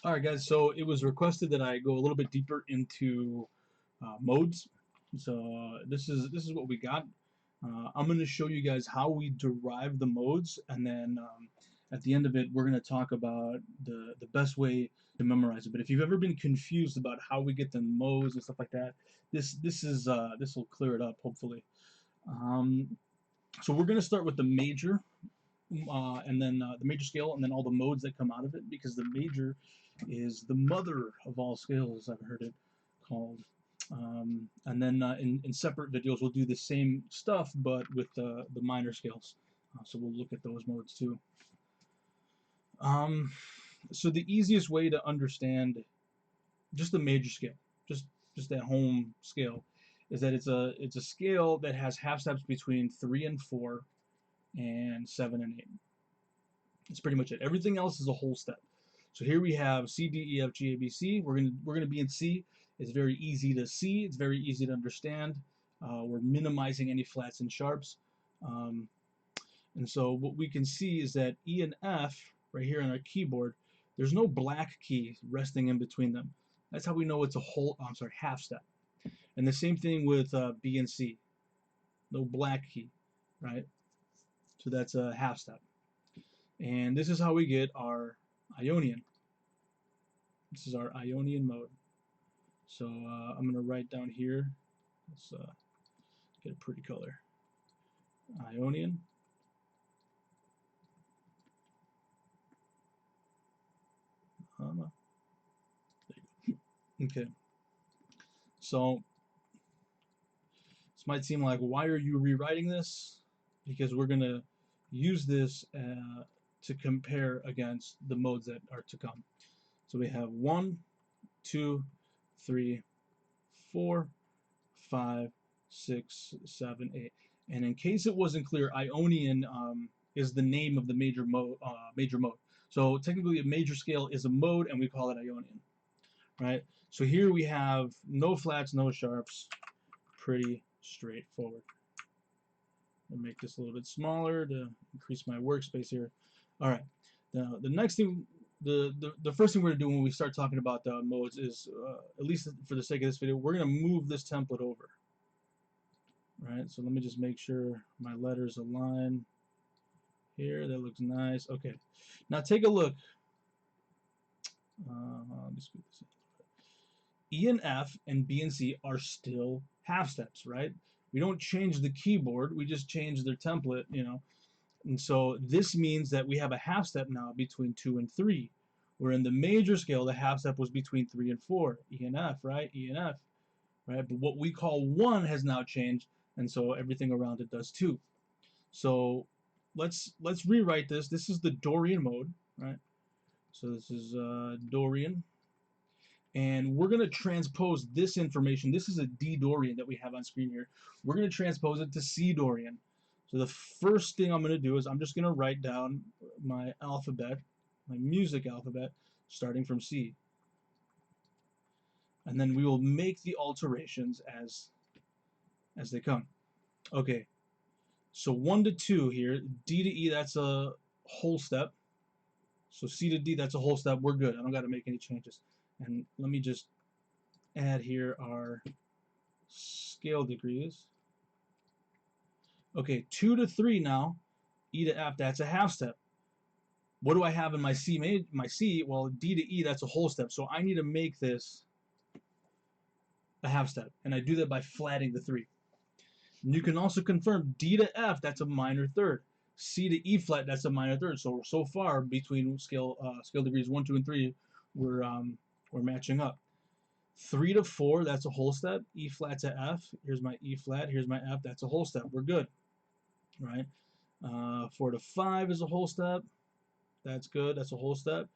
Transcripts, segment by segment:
All right, guys. So it was requested that I go a little bit deeper into modes. So this is what we got. I'm going to show you guys how we derive the modes, and then at the end of it, we're going to talk about the best way to memorize it. But if you've ever been confused about how we get the modes and stuff like that, this will clear it up hopefully. Um, so we're going to start with the major, and then the major scale, and then all the modes that come out of it, because the major is the mother of all scales, I've heard it called. And then in separate videos, we'll do the same stuff, but with the minor scales. So we'll look at those modes too. Um, so the easiest way to understand just the major scale, just just that home scale, is that it's a scale that has half steps between 3 and 4 and 7 and 8. That's pretty much it. Everything else is a whole step. So here we have C, D, E, F, G, A, B, C. We're gonna be in C. It's very easy to see. It's very easy to understand. We're minimizing any flats and sharps. Um, and so what we can see is that E and F right here on our keyboard, there's no black key resting in between them. That's how we know it's a whole. I'm sorry, half step. And the same thing with B and C. No black key, right? So that's a half step. And this is how we get our Ionian. This is our Ionian mode. So I'm going to write down here. Let's get a pretty color. Ionian. There you go. Okay. So this might seem like, why are you rewriting this? Because we're going to use this to compare against the modes that are to come. So we have 1, 2, 3, 4, 5, 6, 7, 8. And in case it wasn't clear, Ionian is the name of the major mode. So technically, a major scale is a mode, and we call it Ionian, right? So here we have no flats, no sharps, pretty straightforward. I'll make this a little bit smaller to increase my workspace here. All right. Now the next thing, the first thing we're gonna do when we start talking about the modes is, at least for the sake of this video, we're gonna move this template over. Right, so let me just make sure my letters align here. That looks nice. Okay, now take a look. Let me scoot this in. E and F and B and C are still half steps, right? We don't change the keyboard, we just change their template, you know. And so this means that we have a half step now between 2 and 3. Where in the major scale, the half step was between 3 and 4. E and F, right? E and F, right? But what we call 1 has now changed, and so everything around it does too. So let's rewrite this. This is the Dorian mode, right? So this is Dorian, and we're going to transpose this information. This is a D Dorian that we have on screen here. We're going to transpose it to C Dorian. So the first thing I'm going to do is I'm just going to write down my alphabet, my music alphabet, starting from C. And then we will make the alterations as they come. Okay, so 1 to 2 here, D to E, that's a whole step. So C to D, that's a whole step. We're good. I don't got to make any changes. And let me just add here our scale degrees. Okay, 2 to 3 now, E to F, that's a half step. What do I have in my C? Well, D to E, that's a whole step. So I need to make this a half step. And I do that by flatting the 3. And you can also confirm D to F, that's a minor third. C to E flat, that's a minor third. So far between scale degrees 1, 2, and 3, we're matching up. 3 to 4, that's a whole step. E flat to F, here's my E flat, here's my F, that's a whole step. We're good, right? 4 to 5 is a whole step. That's good. That's a whole step.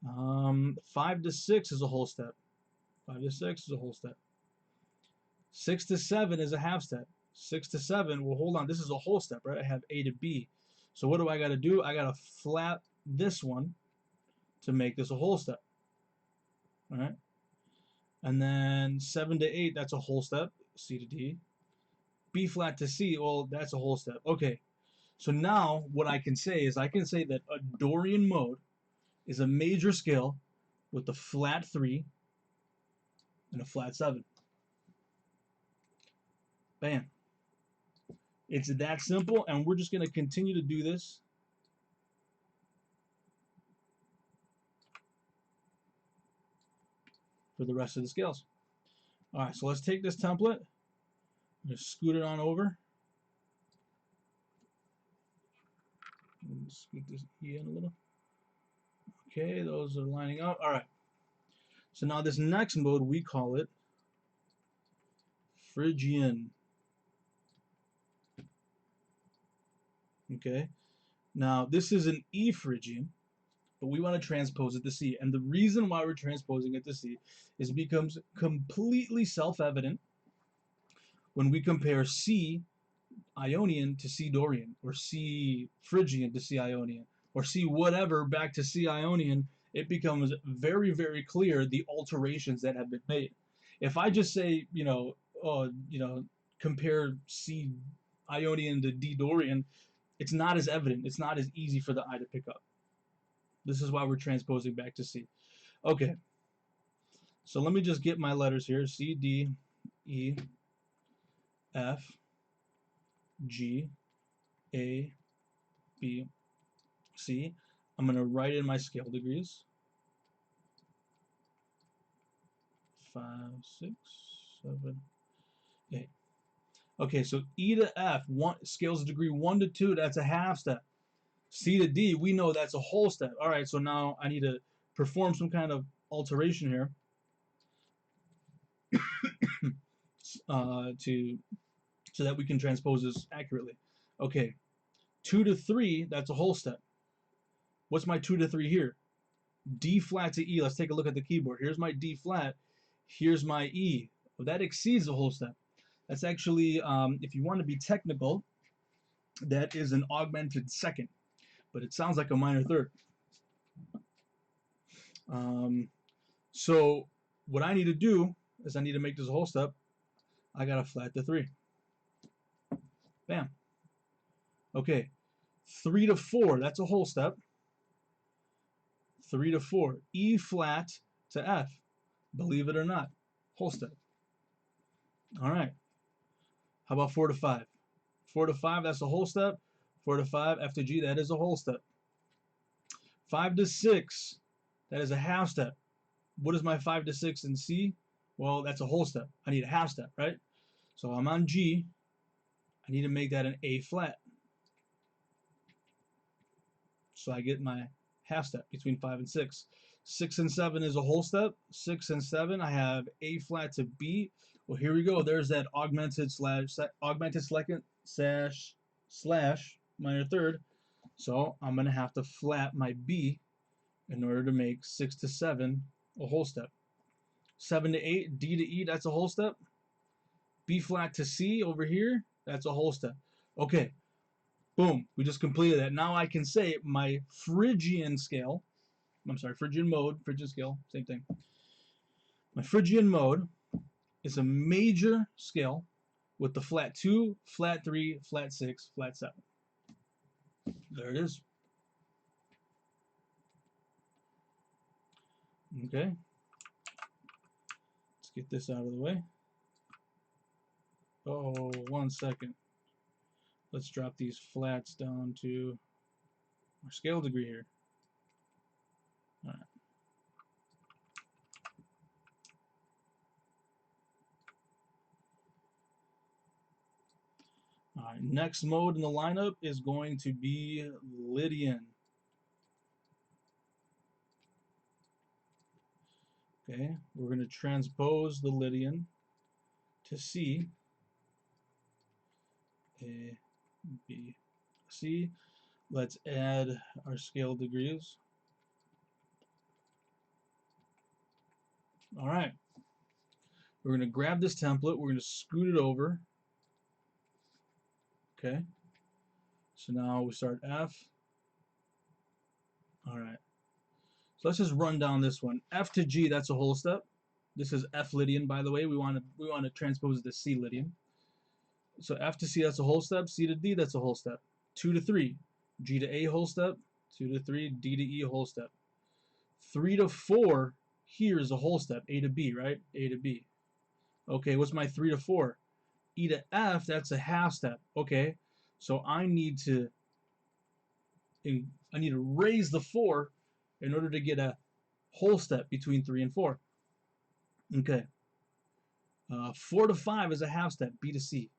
5 to 6 is a whole step. 5 to 6 is a whole step. 6 to 7 is a half step. 6 to 7, well, hold on, this is a whole step, right? I have A to B. So what do I got to do? I got to flat this one to make this a whole step. All right? And then 7 to 8, that's a whole step, C to D. B flat to C, well, that's a whole step. Okay, so now what I can say is I can say that a Dorian mode is a major scale with a flat 3 and a flat 7. Bam. It's that simple, and we're just going to continue to do this for the rest of the scales. All right, so let's take this template, just scoot it on over. Scoot this E in a little. Okay, those are lining up. All right. So now this next mode, we call it Phrygian. Okay. Now this is an E Phrygian, but we want to transpose it to C. And the reason why we're transposing it to C is it becomes completely self-evident when we compare C Ionian to C Dorian, or C Phrygian to C Ionian, or C whatever back to C Ionian. It becomes very, very clear the alterations that have been made. If I just say, compare C Ionian to D Dorian, it's not as evident. It's not as easy for the eye to pick up. This is why we're transposing back to C. Okay. So let me just get my letters here. C, D, E, F, G, A, B, C. I'm going to write in my scale degrees. 5, 6, 7, 8. Okay, so E to F, scales of degree 1 to 2, that's a half step. C to D, we know that's a whole step. All right, so now I need to perform some kind of alteration here so that we can transpose this accurately. Okay, 2 to 3, that's a whole step. What's my 2 to 3 here? D flat to E. Let's take a look at the keyboard. Here's my D flat. Here's my E. Well, that exceeds a whole step. That's actually, if you want to be technical, that is an augmented second, but it sounds like a minor third. So what I need to do is I need to make this a whole step. I got to flat the 3. Bam. Okay, 3 to 4, that's a whole step. 3 to 4, E flat to F. Believe it or not, whole step. All right. How about 4 to 5? 4 to 5, that's a whole step. 4 to 5, F to G, that is a whole step. 5 to 6, that is a half step. What is my 5 to 6 in C? Well, that's a whole step. I need a half step, right? So I'm on G. I need to make that an A flat. So I get my half step between 5 and 6. 6 and 7 is a whole step. 6 and 7, I have A flat to B. Well, here we go. There's that augmented second slash minor third. So I'm going to have to flat my B in order to make 6 to 7 a whole step. 7 to 8, D to E, that's a whole step. B flat to C over here, that's a whole step. Okay, boom, we just completed that. Now I can say my Phrygian scale, Phrygian mode, Phrygian scale, same thing. My Phrygian mode is a major scale with the flat 2, flat 3, flat 6, flat 7. There it is. Okay. Let's get this out of the way. Oh, 1 second. Let's drop these flats down to our scale degree here. All right. All right, next mode in the lineup is going to be Lydian. Okay, we're going to transpose the Lydian to C. A, B, C. Let's add our scale degrees. All right. We're going to grab this template. We're going to scoot it over. Okay. So now we start F. All right. So let's just run down this one. F to G, that's a whole step. This is F Lydian, by the way. We want to transpose it to C Lydian. So F to C, that's a whole step. C to D, that's a whole step. 2 to 3, G to A, whole step. 2 to 3, D to E, whole step. 3 to 4, here is a whole step, A to B, right? A to B. Okay, what's my 3 to 4? E to F, that's a half step. Okay, so I need to raise the 4 in order to get a whole step between 3 and 4. Okay, 4 to 5 is a half step, B to C.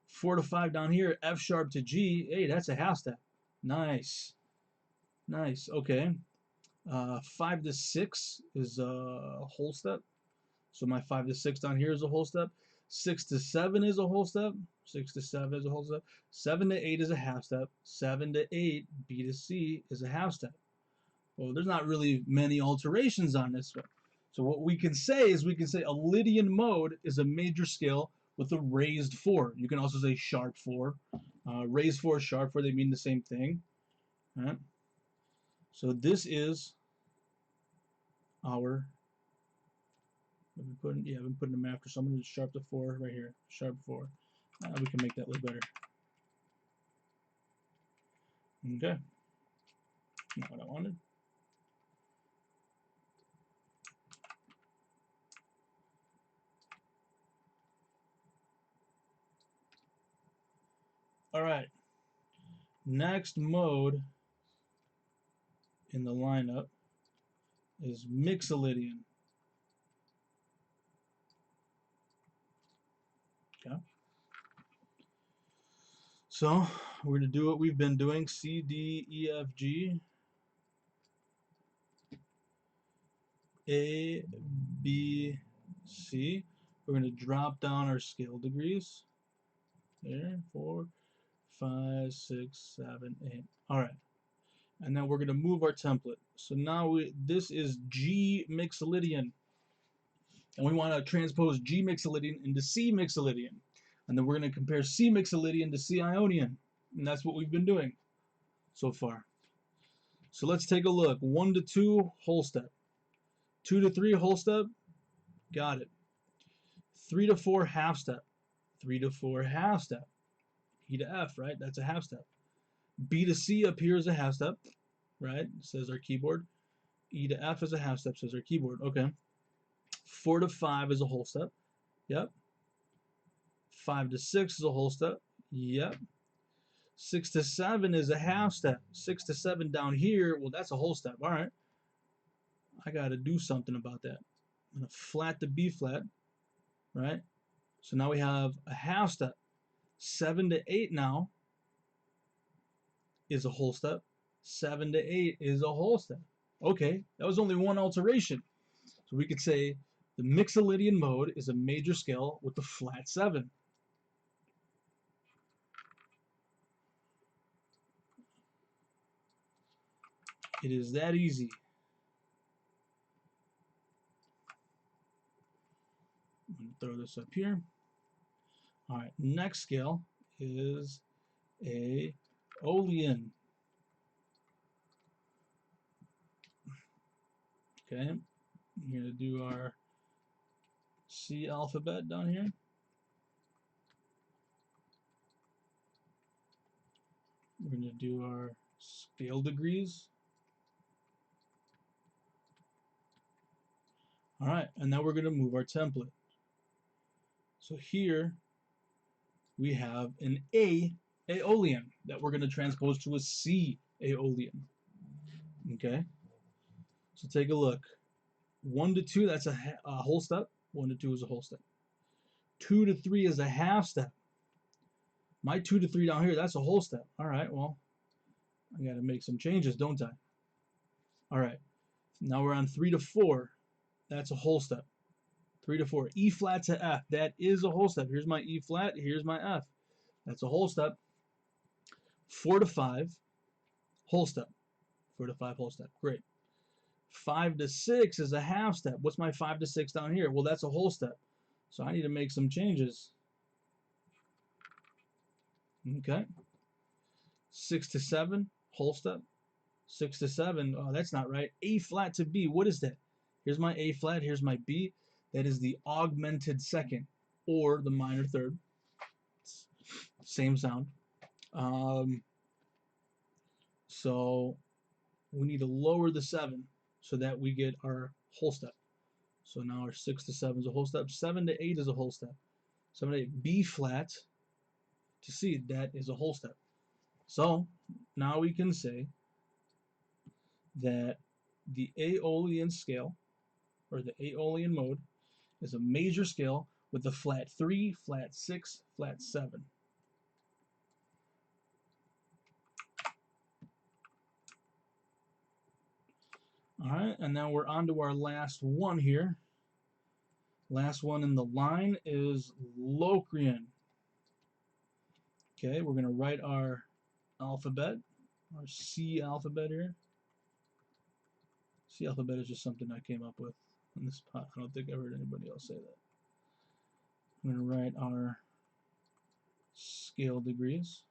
4 to 5 down here, F sharp to G. Hey, that's a half step. Nice. Nice. Okay. 5 to 6 is a whole step. So my 5 to 6 down here is a whole step. 6 to 7 is a whole step. 6 to 7 is a whole step. 7 to 8 is a half step. 7 to 8, B to C, is a half step. Well, there's not really many alterations on this one. So what we can say is a Lydian mode is a major scale with a raised 4. You can also say sharp 4. Raised 4, sharp 4, they mean the same thing. Right? So this is our, I've been putting them after, so I'm going to sharp to 4 right here. Sharp 4. We can make that look better. Okay. Not what I wanted. All right. Next mode in the lineup is Mixolydian. Okay. So we're going to do what we've been doing, C, D, E, F, G, A, B, C. We're going to drop down our scale degrees. There, 4, 5, 6, 7, 8. All right. And then we're going to move our template. So now this is G Mixolydian. And we want to transpose G Mixolydian into C Mixolydian. And then we're going to compare C Mixolydian to C Ionian. And that's what we've been doing so far. So let's take a look. 1 to 2, whole step. 2 to 3, whole step. Got it. 3 to 4, half step. 3 to 4, half step. E to F, right? That's a half step. B to C up here is a half step, right? Says our keyboard. E to F is a half step, says our keyboard. Okay. 4 to 5 is a whole step. Yep. 5 to 6 is a whole step. Yep. 6 to 7 is a half step. 6 to 7 down here, well, that's a whole step. All right. I got to do something about that. I'm going to flat to B flat, right? So now we have a half step. 7 to 8 now is a whole step. 7 to 8 is a whole step. Okay, that was only one alteration. So we could say the Mixolydian mode is a major scale with the flat 7. It is that easy. I'm going to throw this up here. All right, next scale is Aeolian. Okay, we're going to do our C alphabet down here. We're going to do our scale degrees. All right, and now we're going to move our template. So here we have an A Aeolian that we're going to transpose to a C Aeolian. Okay, so take a look. 1 to 2, that's a whole step. 1 to 2 is a whole step. 2 to 3 is a half step. My 2 to 3 down here, that's a whole step. All right, well, I got to make some changes, don't I? All right, now we're on 3 to 4. That's a whole step. 3 to 4. E flat to F, that is a whole step. Here's my E flat, here's my F. That's a whole step. 4 to 5, whole step. 4 to 5, whole step. Great. 5 to 6 is a half step. What's my 5 to 6 down here? Well, that's a whole step. So I need to make some changes. Okay. 6 to 7, whole step. 6 to 7, oh, that's not right. A flat to B, what is that? Here's my A flat, here's my B. That is the augmented second, or the minor third. Same sound. So we need to lower the 7. so that we get our whole step. So now our 6 to 7 is a whole step. 7 to 8 is a whole step. 7 to 8, B flat to C, that is a whole step. So now we can say that the Aeolian scale, or the Aeolian mode, is a major scale with the flat 3, flat 6, flat 7. All right, and now we're on to our last one here. Last one in the line is Locrian. Okay, we're going to write our alphabet, our C alphabet here. C alphabet is just something I came up with on this spot. I don't think I heard anybody else say that. I'm going to write our scale degrees.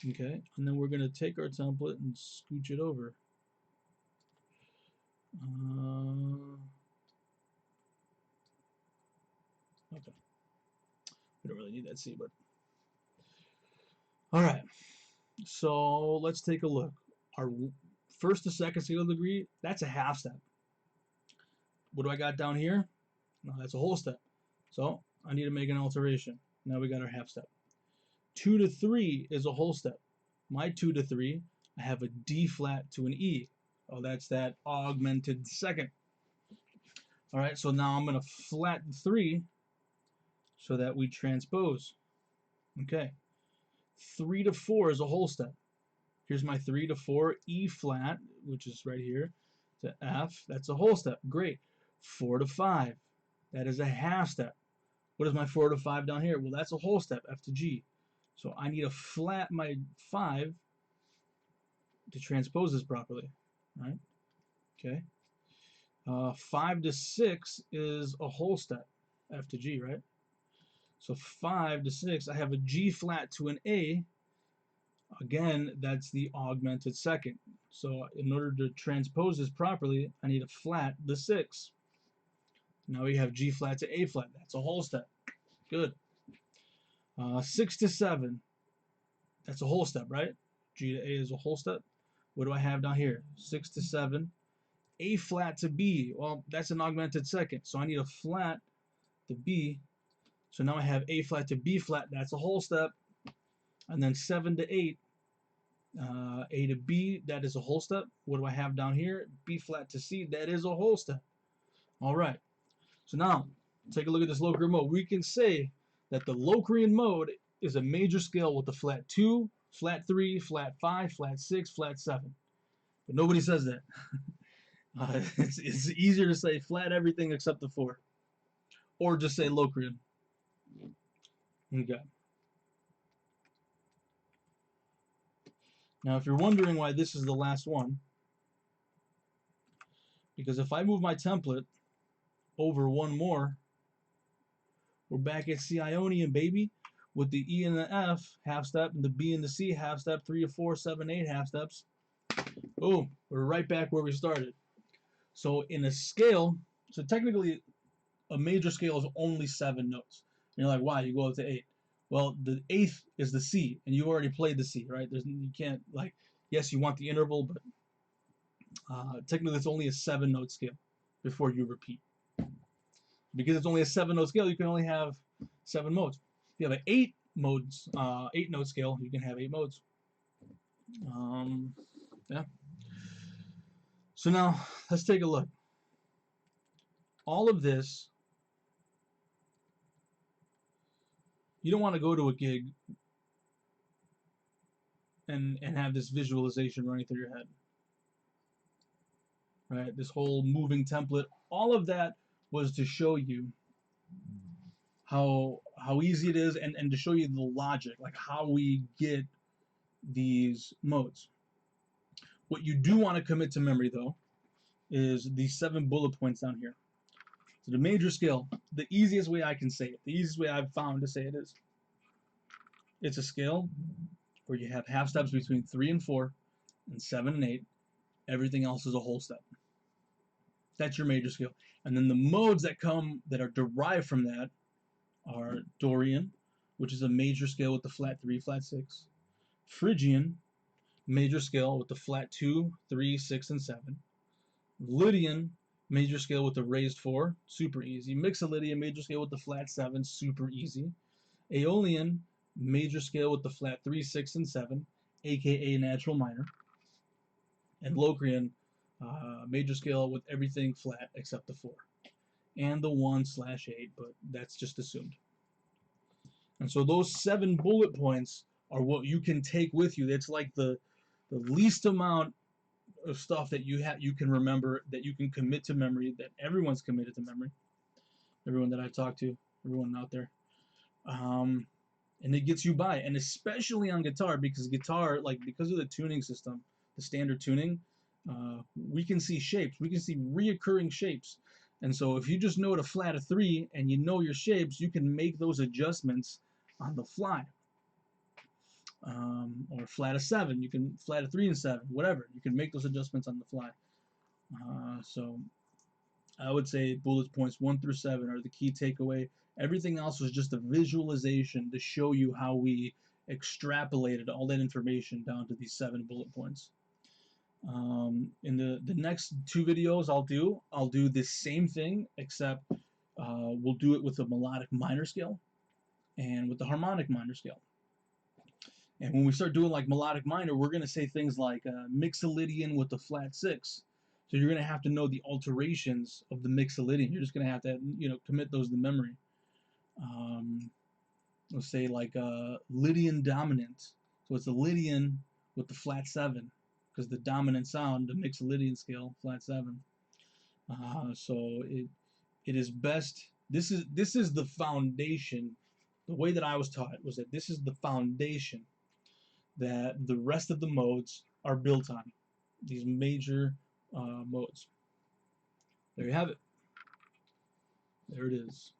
Okay, and then we're going to take our template and scooch it over. Okay. We don't really need that C, but all right. So let's take a look. Our first to second scale degree, that's a half step. What do I got down here? No, that's a whole step. So I need to make an alteration. Now we got our half step. 2 to 3 is a whole step. My 2 to 3, I have a D flat to an E. Oh, that's that augmented second. All right, so now I'm going to flatten 3 so that we transpose. Okay. 3 to 4 is a whole step. Here's my 3 to 4, E flat, which is right here, to F. That's a whole step. Great. 4 to 5, that is a half step. What is my 4 to 5 down here? Well, that's a whole step, F to G. So I need to flat my 5 to transpose this properly, right? Okay. 5 to 6 is a whole step, F to G, right? So 5 to 6, I have a G flat to an A. Again, that's the augmented second. So in order to transpose this properly, I need to flat the 6. Now we have G flat to A flat. That's a whole step. Good. 6 to 7, that's a whole step, right? G to A is a whole step. What do I have down here? 6 to 7, A flat to B. Well, that's an augmented second, so I need a flat to B. So now I have A flat to B flat. That's a whole step. And then 7 to 8, A to B, that is a whole step. What do I have down here? B flat to C, that is a whole step. All right. So now, take a look at this Locrian mode. We can say that the Locrian mode is a major scale with the flat 2, flat 3, flat 5, flat 6, flat 7. But nobody says that. It's easier to say flat everything except the 4. Or just say Locrian. Okay. Now, if you're wondering why this is the last one, because if I move my template over one more, we're back at C Ionian, baby, with the E and the F half step and the B and the C half step, 3 to 4, 7, 8 half steps. Boom, we're right back where we started. So in a scale, so technically a major scale is only 7 notes. And you're like, why? You go up to 8. Well, the 8th is the C, and you already played the C, right? You can't, like, yes, you want the interval, but technically it's only a 7-note scale before you repeat. Because it's only a 7-note scale, you can only have 7 modes. If you have an 8-note scale, you can have 8 modes. Yeah. So now let's take a look. All of this, you don't want to go to a gig and have this visualization running through your head. Right? This whole moving template, all of that was to show you how easy it is and to show you the logic, like how we get these modes. What you do want to commit to memory, though, is these 7 bullet points down here. So the major scale, the easiest way I can say it, the easiest way I've found to say it is, it's a scale where you have half steps between 3 and 4 and 7 and 8. Everything else is a whole step. That's your major scale. And then the modes that are derived from that are Dorian, which is a major scale with the flat 3, flat 6. Phrygian, major scale with the flat 2, 3, 6, and 7. Lydian, major scale with the raised 4, super easy. Mixolydian, major scale with the flat 7, super easy. Aeolian, major scale with the flat 3, 6, and 7, aka natural minor. And Locrian, major scale with everything flat except the 4. And the 1/8, but that's just assumed. And so those 7 bullet points are what you can take with you. It's like the least amount of stuff that you can remember, that you can commit to memory, that everyone's committed to memory. Everyone that I've talked to, everyone out there. And it gets you by, and especially on guitar, because guitar, like, because of the tuning system, the standard tuning, we can see shapes, we can see reoccurring shapes. And so if you just know to flat a 3 and you know your shapes, you can make those adjustments on the fly. Or flat a 7, you can flat a 3 and 7, whatever, you can make those adjustments on the fly. So I would say bullet points 1 through 7 are the key takeaway. Everything else was just a visualization to show you how we extrapolated all that information down to these 7 bullet points. In the next 2 videos I'll do this same thing, except we'll do it with the melodic minor scale and with the harmonic minor scale. And when we start doing like melodic minor, we're going to say things like Mixolydian with the flat 6. So you're going to have to know the alterations of the Mixolydian. You're just going to have to, commit those to memory. Let's say like Lydian dominant. So it's a Lydian with the flat 7, because the dominant sound, the Mixolydian scale, flat 7. So it is best. This is the foundation. The way that I was taught was that this is the foundation that the rest of the modes are built on. These major modes. There you have it. There it is.